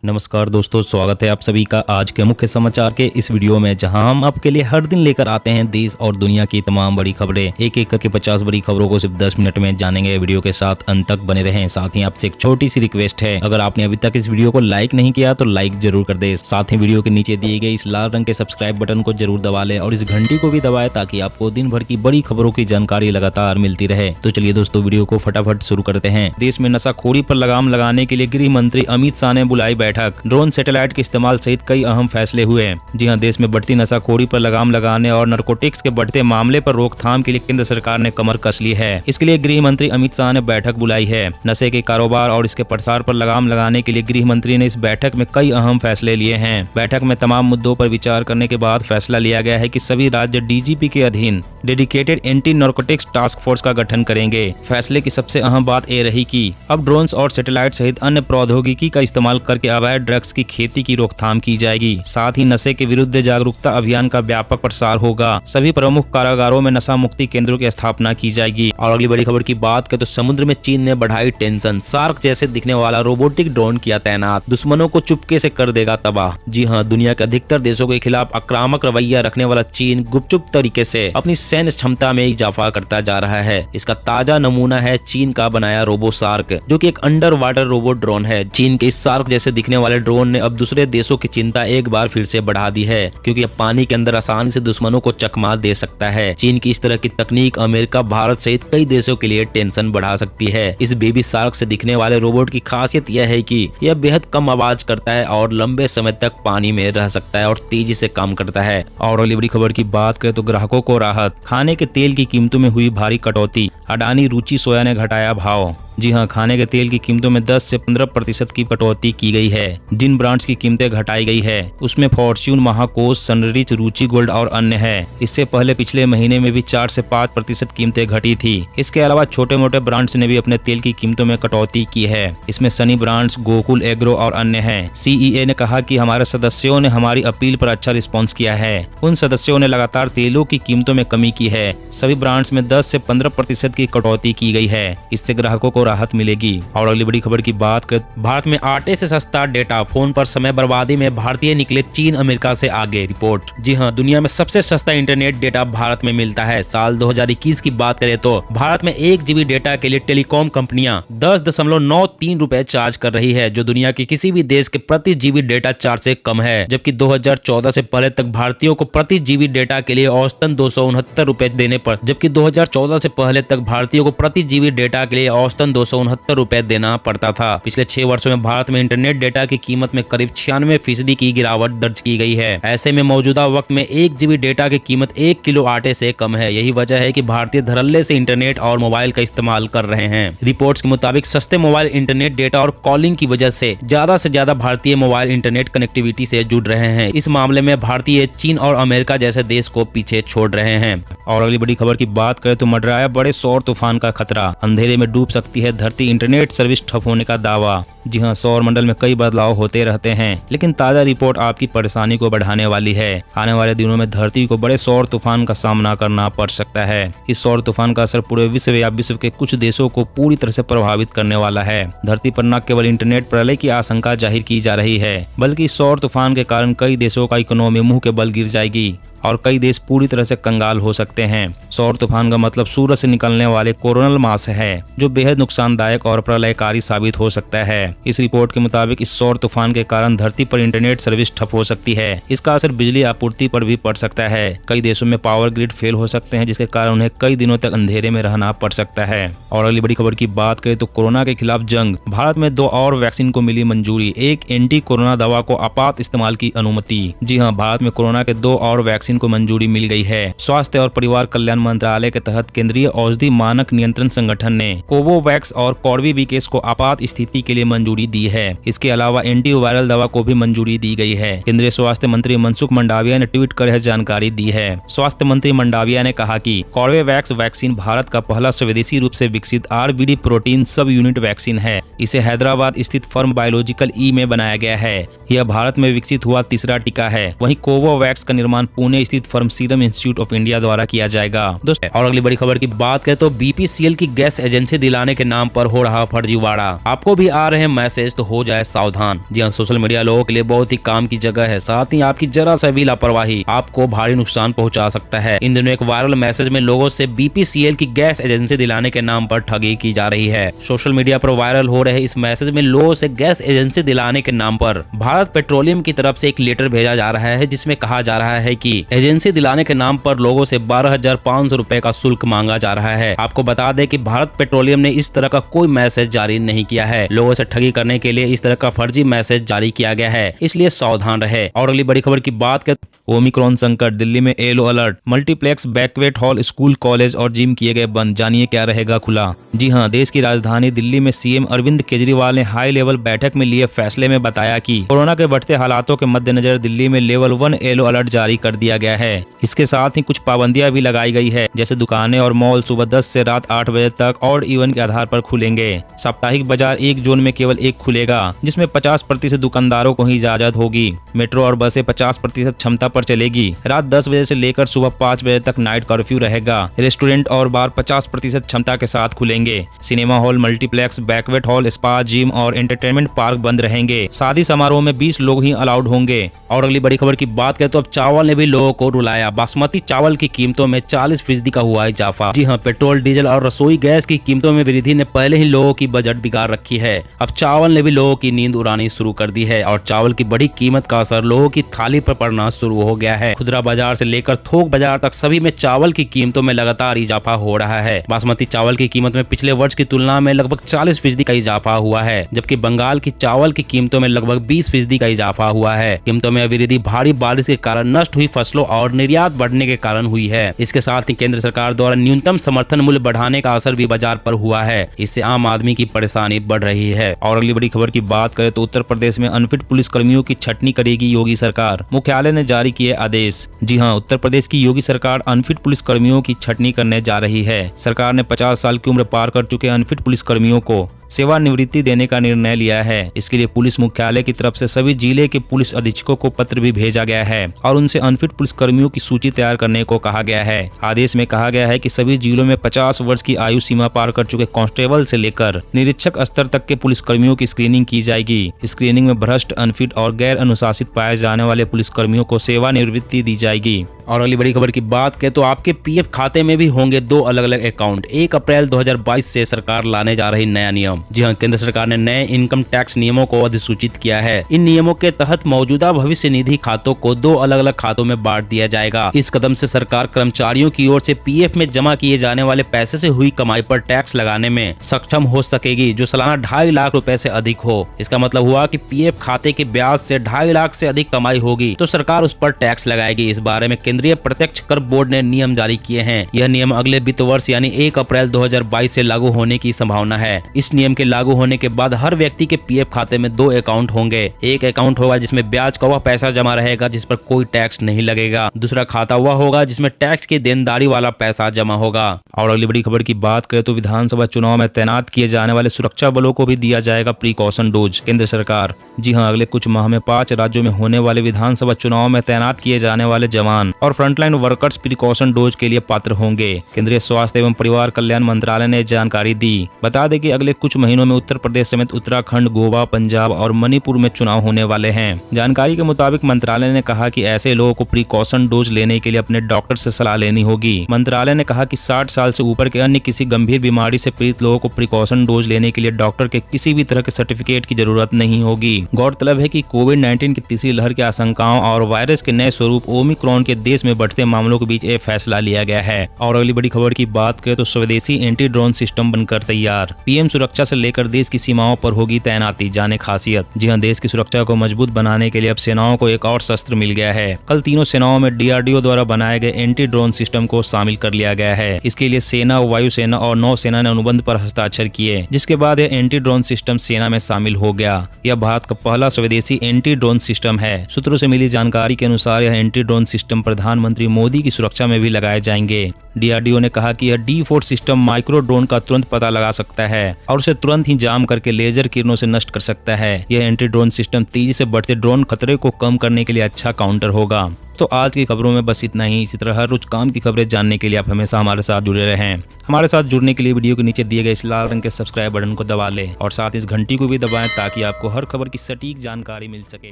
नमस्कार दोस्तों, स्वागत है आप सभी का आज के मुख्य समाचार के इस वीडियो में, जहां हम आपके लिए हर दिन लेकर आते हैं देश और दुनिया की तमाम बड़ी खबरें। एक एक करके 50 बड़ी खबरों को सिर्फ 10 मिनट में जानेंगे। वीडियो के साथ अंत तक बने रहें। साथ ही आपसे एक छोटी सी रिक्वेस्ट है, अगर आपने अभी तक इस वीडियो को लाइक नहीं किया तो लाइक जरूर कर दे। साथ ही वीडियो के नीचे दिए गए इस लाल रंग के सब्सक्राइब बटन को जरूर दबा ले और इस घंटी को भी दबाए ताकि आपको दिन भर की बड़ी खबरों की जानकारी लगातार मिलती रहे। तो चलिए दोस्तों, वीडियो को फटाफट शुरू करते हैं। देश में नशाखोरी पर लगाम लगाने के लिए गृह मंत्री अमित शाह ने बुलाई बैठक। ड्रोन सैटेलाइट के इस्तेमाल सहित कई अहम फैसले हुए। जी हां, देश में बढ़ती नशाखोरी पर लगाम लगाने और नारकोटिक्स के बढ़ते मामले पर रोकथाम के लिए केंद्र सरकार ने कमर कस ली है। इसके लिए गृह मंत्री अमित शाह ने बैठक बुलाई है। नशे के कारोबार और इसके प्रसार पर लगाम लगाने के लिए गृह मंत्री ने इस बैठक में कई अहम फैसले लिए हैं। बैठक में तमाम मुद्दों पर विचार करने के बाद फैसला लिया गया है कि सभी राज्य डीजीपी के अधीन dedicated anti narcotics task force का गठन करेंगे। फैसले की सबसे अहम बात यह रही कि अब ड्रोन्स और सैटेलाइट सहित अन्य प्रौद्योगिकी का इस्तेमाल करके अवैध ड्रग्स की खेती की रोकथाम की जाएगी। साथ ही नशे के विरुद्ध जागरूकता अभियान का व्यापक प्रसार होगा। सभी प्रमुख कारागारों में नशा मुक्ति केंद्रों की स्थापना की जाएगी। और अगली बड़ी खबर की बात करें तो समुद्र में चीन ने बढ़ाई टेंशन। शार्क जैसे दिखने वाला रोबोटिक ड्रोन किया तैनात, दुश्मनों को चुपके से कर देगा तबाह। जी हां, दुनिया के अधिकतर देशों के खिलाफ आक्रामक रवैया रखने वाला चीन गुपचुप तरीके से अपनी सैन्य क्षमता में इजाफा करता जा रहा है। इसका ताजा नमूना है चीन का बनाया रोबो शार्क, जो कि एक अंडर वाटर रोबोट ड्रोन है। चीन के इस शार्क जैसे दिखने वाले ड्रोन ने अब दूसरे देशों की चिंता एक बार फिर से बढ़ा दी है, क्योंकि अब पानी के अंदर आसानी से दुश्मनों को चकमा दे सकता है। चीन की इस तरह की तकनीक अमेरिका, भारत सहित कई देशों के लिए टेंशन बढ़ा सकती है। इस बेबी शार्क से दिखने वाले रोबोट की खासियत यह है कि यह बेहद कम आवाज करता है और लंबे समय तक पानी में रह सकता है और तेजी से काम करता है। और अगली बड़ी खबर की बात करें तो ग्राहकों को राहत, खाने के तेल की कीमतों में हुई भारी कटौती। अडानी रुचि सोया ने घटाया भाव। जी हां, खाने के तेल की कीमतों में 10 से 15% की कटौती की गई है। जिन ब्रांड्स की कीमतें घटाई गई है उसमें फॉर्च्यून, महाकोश, सनरिच, रुचि गोल्ड और अन्य है। इससे पहले पिछले महीने में भी 4 से 5% कीमतें घटी थी। इसके अलावा छोटे मोटे ब्रांड्स ने भी अपने तेल की कीमतों में कटौती की है। इसमें सनी ब्रांड्स, गोकुल एग्रो और अन्य हैं। सीईए ने कहा कि हमारे सदस्यों ने हमारी अपील पर अच्छा रिस्पॉन्स किया है। उन सदस्यों ने लगातार तेलों की कीमतों में कमी की है। सभी ब्रांड्स में 10 से 15% की कटौती की गई है। इससे ग्राहकों को राहत मिलेगी। और अगली बड़ी खबर की बात करें, भारत में आटे से सस्ता डेटा, फोन पर समय बर्बादी में भारतीय निकले चीन अमेरिका से आगे। रिपोर्ट। जी हां, दुनिया में सबसे सस्ता इंटरनेट डेटा भारत में मिलता है। साल 2021 की बात करें तो भारत में 1 GB डेटा के लिए टेलीकॉम कंपनियां 10.93 रुपए चार्ज कर रही है, जो दुनिया के किसी भी देश के प्रति GB डेटा चार्ज से कम है। जबकि 2014 से पहले तक भारतीयों को प्रति GB डेटा के लिए औसतन 269 रुपए देने पर जबकि 2014 से पहले तक भारतीयों को प्रति GB डेटा के लिए औसतन 269 रुपए देना पड़ता था। पिछले 6 वर्षों में भारत में इंटरनेट डेटा की कीमत में करीब 96% की गिरावट दर्ज की गई है। ऐसे में मौजूदा वक्त में 1 GB डेटा की कीमत 1 किलो आटे से कम है। यही वजह है कि भारतीय धड़ल्ले से इंटरनेट और मोबाइल का इस्तेमाल कर रहे हैं। रिपोर्ट्स के मुताबिक सस्ते मोबाइल इंटरनेट डेटा और कॉलिंग की वजह से ज्यादा भारतीय मोबाइल इंटरनेट कनेक्टिविटी से जुड़ रहे हैं। इस मामले में भारतीय चीन और अमेरिका जैसे देश को पीछे छोड़ रहे हैं। और अगली बड़ी खबर की बात करें तो मंडराया बड़े सौर तूफान का खतरा, अंधेरे में डूब सकती है धरती, इंटरनेट सर्विस ठप होने का दावा। जी हां, सौर मंडल में कई बदलाव होते रहते हैं, लेकिन ताजा रिपोर्ट आपकी परेशानी को बढ़ाने वाली है। आने वाले दिनों में धरती को बड़े सौर तूफान का सामना करना पड़ सकता है। इस सौर तूफान का असर पूरे विश्व या विश्व के कुछ देशों को पूरी तरह से प्रभावित करने वाला है। धरती पर न केवल इंटरनेट प्रलय की आशंका जाहिर की जा रही है, बल्कि इस सौर तूफान के कारण कई देशों का इकोनॉमी मुंह के बल गिर जाएगी और कई देश पूरी तरह से कंगाल हो सकते हैं। सौर तूफान का मतलब सूरज से निकलने वाले कोरोनल मास है, जो बेहद नुकसानदायक और प्रलयकारी साबित हो सकता है। इस रिपोर्ट के मुताबिक इस सौर तूफान के कारण धरती पर इंटरनेट सर्विस ठप हो सकती है। इसका असर बिजली आपूर्ति पर भी पड़ सकता है। कई देशों में पावर ग्रिड फेल हो सकते हैं, जिसके कारण उन्हें कई दिनों तक अंधेरे में रहना पड़ सकता है। और अगली बड़ी खबर की बात करें तो कोरोना के खिलाफ जंग, भारत में 2 और वैक्सीन को मिली मंजूरी। एक एंटी कोरोना दवा को आपात इस्तेमाल की अनुमति। जी हाँ, भारत में कोरोना के 2 और वैक्सीन को मंजूरी मिल गई है। स्वास्थ्य और परिवार कल्याण मंत्रालय के तहत केंद्रीय औषधि मानक नियंत्रण संगठन ने कोवोवैक्स और कॉर्बेविकेस को आपात स्थिति के लिए मंजूरी दी है। इसके अलावा एंटीवायरल दवा को भी मंजूरी दी गई है। केंद्रीय स्वास्थ्य मंत्री मनसुख मंडाविया ने ट्वीट कर यह जानकारी दी है। स्वास्थ्य मंत्री मंडाविया ने कहा कि कॉर्बेवैक्स वैक्सीन भारत का पहला स्वदेशी रूप से विकसित RBD प्रोटीन सब यूनिट वैक्सीन है। इसे हैदराबाद स्थित फर्म बायोलॉजिकल ई में बनाया गया है। यह भारत में विकसित हुआ तीसरा टीका है। वहीं कोवोवैक्स का निर्माण पुणे में स्थित firm serum institute of India द्वारा किया जाएगा। दोस्तों और अगली बड़ी खबर की बात करें तो बीपीसीएल की गैस एजेंसी दिलाने के नाम पर हो रहा फर्जीवाड़ा। आपको भी आ रहे हैं मैसेज तो हो जाए सावधान। जी हाँ, सोशल मीडिया लोगों के लिए बहुत ही काम की जगह है, साथ ही आपकी जरा सा भी लापरवाही आपको भारी नुकसान पहुंचा सकता है। इन दिनों एक वायरल मैसेज में लोगों से बीपीसीएल की गैस एजेंसी दिलाने के नाम पर ठगी की जा रही है। सोशल मीडिया पर वायरल हो रहे इस मैसेज में लोगों से गैस एजेंसी दिलाने के नाम पर भारत पेट्रोलियम की तरफ से एक लेटर भेजा जा रहा है, जिसमें कहा जा रहा है कि एजेंसी दिलाने के नाम पर लोगों से 12,500 रुपए का शुल्क मांगा जा रहा है। आपको बता दें कि भारत पेट्रोलियम ने इस तरह का कोई मैसेज जारी नहीं किया है। लोगों से ठगी करने के लिए इस तरह का फर्जी मैसेज जारी किया गया है, इसलिए सावधान रहे। और अगली बड़ी खबर की बात करें, ओमिक्रॉन संकट, दिल्ली में yellow alert, multiplex, banquet hall, school, college और जिम किए गए बंद। जानिए क्या रहेगा खुला। जी हां, देश की राजधानी दिल्ली में सीएम अरविंद केजरीवाल ने हाई लेवल बैठक में लिए फैसले में बताया कि कोरोना के बढ़ते हालातों के मद्देनजर दिल्ली में लेवल 1 येलो अलर्ट जारी कर दिया गया है। इसके साथ ही कुछ पाबंदियां भी लगाई गई है, जैसे दुकानें और मॉल सुबह 10 से रात 8 बजे तक और इवन के आधार पर खुलेंगे। साप्ताहिक बाजार एक जोन में केवल एक खुलेगा, जिसमें 50% दुकानदारों को ही इजाजत होगी। मेट्रो और बसें 50% क्षमता पर चलेगी। रात 10 बजे से लेकर सुबह 5 बजे तक नाइट कर्फ्यू रहेगा। रेस्टोरेंट और बार 50% क्षमता के साथ खुलेंगे। Cinema hall, multiplex, banquet hall, spa, gym और एंटरटेनमेंट पार्क बंद रहेंगे। शादी समारोह में 20 लोग ही अलाउड होंगे। और अगली बड़ी खबर की बात करें तो अब चावल ने भी लोगों को रुलाया। बासमती चावल की कीमतों में 40% का हुआ इजाफा। जी हाँ, पेट्रोल, डीजल और रसोई गैस की कीमतों में वृद्धि ने पहले ही लोगों की बजट बिगाड़ रखी है। अब चावल ने भी लोगों की नींद उड़ानी शुरू कर दी है और चावल की बड़ी कीमत का असर लोगों की थाली पर पड़ना शुरू हो गया है। खुदरा बाजार से लेकर थोक बाजार तक सभी में चावल की कीमतों में लगातार इजाफा हो रहा है। बासमती चावल की कीमत में पिछले वर्ष की तुलना में लगभग 40% का इजाफा हुआ है, जबकि बंगाल की चावल की कीमतों में लगभग 20% का इजाफा हुआ है। कीमतों में वृद्धि भारी बारिश के कारण नष्ट हुई फसलों और निर्यात बढ़ने के कारण हुई है। इसके साथ ही केंद्र सरकार द्वारा न्यूनतम समर्थन मूल्य बढ़ाने का असर भी बाजार पर हुआ है। इससे आम आदमी की परेशानी बढ़ रही है। और अगली बड़ी खबर की बात करें तो उत्तर प्रदेश में अनफिट पुलिस कर्मियों की छटनी करेगी योगी सरकार। मुख्यालय ने जारी किए आदेश। जी हां, उत्तर प्रदेश की योगी सरकार अनफिट पुलिस कर्मियों की छटनी करने जा रही है। सरकार ने 50 साल की उम्र पार कर चुके अनफिट पुलिस कर्मियों को सेवानिवृत्ति देने का निर्णय लिया है। इसके लिए पुलिस मुख्यालय की तरफ से सभी जिले के पुलिस अधीक्षकों को पत्र भी भेजा गया है और उनसे अनफिट पुलिस कर्मियों की सूची तैयार करने को कहा गया है। आदेश में कहा गया है कि सभी जिलों में 50 वर्ष की आयु सीमा पार कर चुके कांस्टेबल से लेकर निरीक्षक स्तर तक के पुलिस कर्मियों की स्क्रीनिंग की जाएगी। स्क्रीनिंग में भ्रष्ट, अनफिट और गैर अनुशासित पाए जाने वाले पुलिस कर्मियों को सेवानिवृत्ति दी जाएगी। और अगली बड़ी खबर की बात करें तो आपके पीएफ खाते में भी होंगे 2 अलग अलग अकाउंट। 1 अप्रैल 2022 से सरकार लाने जा रही नया नियम। जी हां, केंद्र सरकार ने नए इनकम टैक्स नियमों को अधिसूचित किया है। इन नियमों के तहत मौजूदा भविष्य निधि खातों को 2 अलग अलग खातों में बांट दिया जाएगा। इस कदम से सरकार कर्मचारियों की ओर से पीएफ में जमा किए जाने वाले पैसे से हुई कमाई पर टैक्स लगाने में सक्षम हो सकेगी, जो सालाना 2.5 लाख रुपए से अधिक हो। इसका मतलब हुआ कि पीएफ खाते के ब्याज से 2.5 लाख से अधिक कमाई होगी तो सरकार उस पर टैक्स लगाएगी। इस बारे में केंद्रीय प्रत्यक्ष कर बोर्ड ने नियम जारी किए हैं। यह नियम अगले वित्त वर्ष यानी 1 अप्रैल 2022 से लागू होने की संभावना है। इस नियम के लागू होने के बाद हर व्यक्ति के पीएफ खाते में 2 अकाउंट होंगे। एक अकाउंट होगा जिसमें ब्याज का वह पैसा जमा रहेगा जिस पर कोई टैक्स नहीं लगेगा। दूसरा खाता वह होगा जिसमें टैक्स की देनदारी वाला पैसा जमा होगा। और अगली बड़ी खबर की बात करें तो विधानसभा चुनाव में तैनात किए जाने वाले सुरक्षा बलों को भी दिया जाएगा प्रिकॉशन डोज। केंद्र सरकार। जी हां, अगले कुछ माह में 5 राज्यों में होने वाले विधानसभा चुनाव में तैनात किए जाने वाले जवान और फ्रंटलाइन वर्कर्स प्रिकॉशन डोज के लिए पात्र होंगे। केंद्रीय स्वास्थ्य एवं परिवार कल्याण मंत्रालय ने जानकारी दी। बता दें कि अगले कुछ महीनों में उत्तर प्रदेश समेत उत्तराखंड, गोवा, पंजाब और मणिपुर में चुनाव होने वाले हैं। जानकारी के मुताबिक मंत्रालय ने कहा कि ऐसे लोगों को प्रिकॉशन डोज लेने के लिए अपने डॉक्टर से सलाह लेनी होगी। मंत्रालय ने कहा कि 60 साल से ऊपर के अन्य किसी गंभीर बीमारी से पीड़ित लोगों को प्रिकॉशन डोज लेने के लिए डॉक्टर के किसी भी तरह के सर्टिफिकेट की जरूरत नहीं होगी। गौरतलब है कि कोविड-19 की तीसरी लहर की आशंकाओं और वायरस के नए स्वरूप ओमिक्रॉन के देश में बढ़ते मामलों के बीच ये फैसला लिया गया है। और अगली बड़ी खबर की बात करें तो स्वदेशी एंटी ड्रोन सिस्टम बनकर तैयार। पीएम सुरक्षा से लेकर देश की सीमाओं पर होगी तैनाती, जाने खासियत। जी हां, देश की सुरक्षा को मजबूत बनाने के लिए अब सेनाओं को एक और शस्त्र मिल गया है। कल तीनों सेनाओं में डीआरडीओ द्वारा बनाए गए एंटी ड्रोन सिस्टम को शामिल कर लिया गया है। इसके लिए सेना, वायुसेना और नौसेना ने अनुबंध पर हस्ताक्षर किए, जिसके बाद यह एंटी ड्रोन सिस्टम सेना में शामिल हो गया। यह भारत का पहला स्वदेशी एंटी ड्रोन सिस्टम है। सूत्रों से मिली जानकारी के अनुसार यह एंटी ड्रोन सिस्टम प्रधानमंत्री मोदी की सुरक्षा में भी लगाए जाएंगे। डीआरडीओ ने कहा कि यह D4 सिस्टम माइक्रो ड्रोन का तुरंत पता लगा सकता है और उसे तुरंत ही जाम करके लेजर किरणों से नष्ट कर सकता है। यह एंटी ड्रोन सिस्टम तेजी से बढ़ते ड्रोन खतरे को कम करने के लिए अच्छा काउंटर होगा। तो आज की खबरों में बस इतना ही। इसी तरह हर रोज काम की खबरें जानने के लिए आप हमेशा हमारे साथ जुड़े रहें। हमारे साथ जुड़ने के लिए वीडियो के नीचे दिए गए इस लाल रंग के सब्सक्राइब बटन को दबा लें और साथ इस घंटी को भी दबाएं ताकि आपको हर खबर की सटीक जानकारी मिल सके।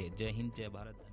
जय हिंद, जय भारत।